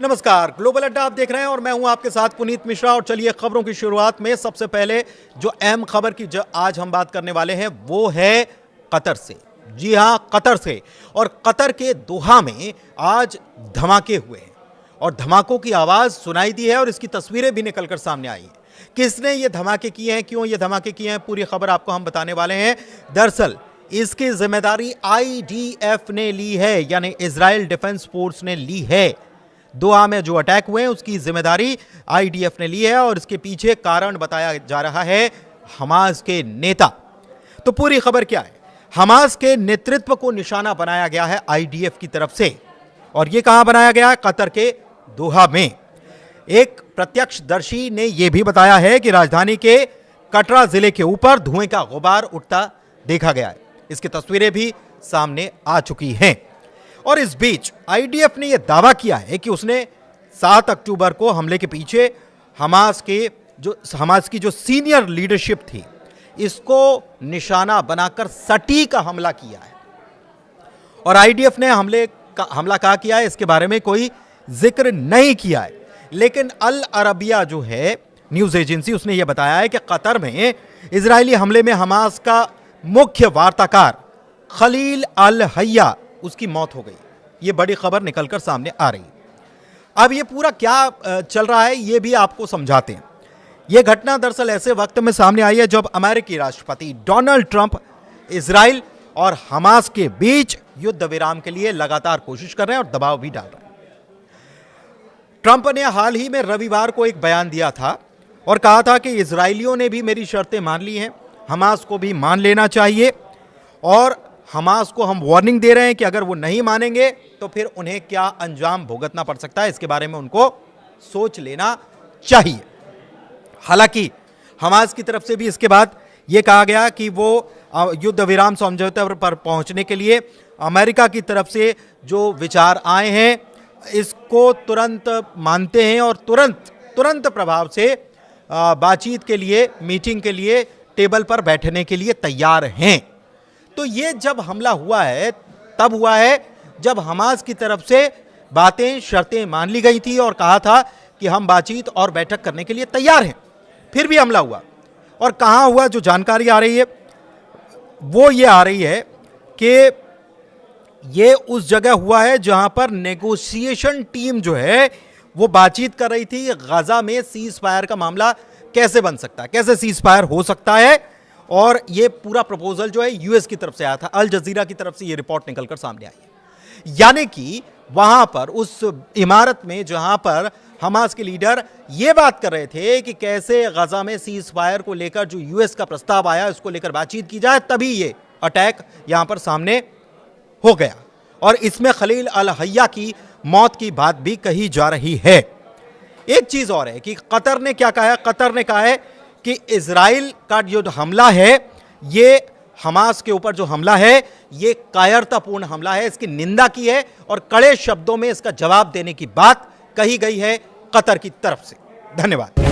नमस्कार, ग्लोबल अड्डा आप देख रहे हैं और मैं हूं आपके साथ पुनीत मिश्रा। और चलिए खबरों की शुरुआत में सबसे पहले जो अहम खबर की जो आज हम बात करने वाले हैं वो है कतर से। जी हां, कतर से। और कतर के दोहा में आज धमाके हुए हैं और धमाकों की आवाज सुनाई दी है और इसकी तस्वीरें भी निकलकर सामने आई हैं। किसने ये धमाके किए हैं, क्यों ये धमाके किए हैं, पूरी खबर आपको हम बताने वाले हैं। दरअसल इसकी जिम्मेदारी IDF ने ली है, यानी इजराइल डिफेंस फोर्स ने ली है। दोहा में जो अटैक हुए हैं उसकी जिम्मेदारी IDF ने ली है और इसके पीछे कारण बताया जा रहा है हमास के नेता। तो पूरी खबर क्या है? हमास के नेतृत्व को निशाना बनाया गया है IDF की तरफ से। और यह कहां बनाया गया है? कतर के दोहा में। एक प्रत्यक्षदर्शी ने यह भी बताया है कि राजधानी के कटरा जिले के ऊपर धुएं का गुबार उठता देखा गया है। इसकी तस्वीरें भी सामने आ चुकी हैं। और इस बीच IDF ने यह दावा किया है कि उसने 7 अक्टूबर को हमले के पीछे हमास की जो सीनियर लीडरशिप थी इसको निशाना बनाकर सटीक हमला किया है। और IDF ने हमला कहाँ किया है इसके बारे में कोई जिक्र नहीं किया है। लेकिन अल अरबिया जो है न्यूज एजेंसी, उसने यह बताया है कि कतर में इजरायली हमले में हमास का मुख्य वार्ताकार खलील अल हय्या उसकी मौत हो गई। यह बड़ी खबर निकलकर सामने आ रही है। अब यह पूरा क्या चल रहा है यह भी आपको समझाते हैं। यह घटना दरअसल ऐसे वक्त में सामने आई है जब अमेरिकी राष्ट्रपति डोनाल्ड ट्रंप इजराइल और हमास के बीच युद्ध विराम के लिए लगातार कोशिश कर रहे हैं और दबाव भी डाल रहे हैं। ट्रंप ने हाल ही में रविवार को एक बयान दिया था और कहा था कि इजरायलियों ने भी मेरी शर्तें मान ली हैं, हमास को भी मान लेना चाहिए। और हमास को हम वार्निंग दे रहे हैं कि अगर वो नहीं मानेंगे तो फिर उन्हें क्या अंजाम भुगतना पड़ सकता है, इसके बारे में उनको सोच लेना चाहिए। हालांकि हमास की तरफ से भी इसके बाद यह कहा गया कि वो युद्ध विराम समझौते पर पहुंचने के लिए अमेरिका की तरफ से जो विचार आए हैं इसको तुरंत मानते हैं और तुरंत प्रभाव से बातचीत के लिए, मीटिंग के लिए, टेबल पर बैठने के लिए तैयार हैं। तो ये जब हमला हुआ है तब हुआ है जब हमास की तरफ से बातें, शर्तें मान ली गई थी और कहा था कि हम बातचीत और बैठक करने के लिए तैयार हैं। फिर भी हमला हुआ। और कहां हुआ? जो जानकारी आ रही है वो ये आ रही है कि ये उस जगह हुआ है जहां पर नेगोशिएशन टीम जो है वो बातचीत कर रही थी गजा में सीज फायर का मामला कैसे बन सकता है, कैसे सीज फायर हो सकता है। और ये पूरा प्रपोजल जो है US की तरफ से आया था, अल जजीरा की तरफ से ये रिपोर्ट निकलकर सामने आई है। यानी कि वहां पर उस इमारत में जहां पर हमास के लीडर ये बात कर रहे थे कि कैसे गजा में सीज फायर को लेकर जो US का प्रस्ताव आया उसको लेकर बातचीत की जाए, तभी ये अटैक यहां पर सामने हो गया। और इसमें खलील अल हय्या की मौत की बात भी कही जा रही है। एक चीज और है कि कतर ने क्या कहा है? कतर ने कहा है कि इजराइल का जो हमला है, ये हमास के ऊपर जो हमला है ये कायरतापूर्ण हमला है, इसकी निंदा की है और कड़े शब्दों में इसका जवाब देने की बात कही गई है कतर की तरफ से। धन्यवाद।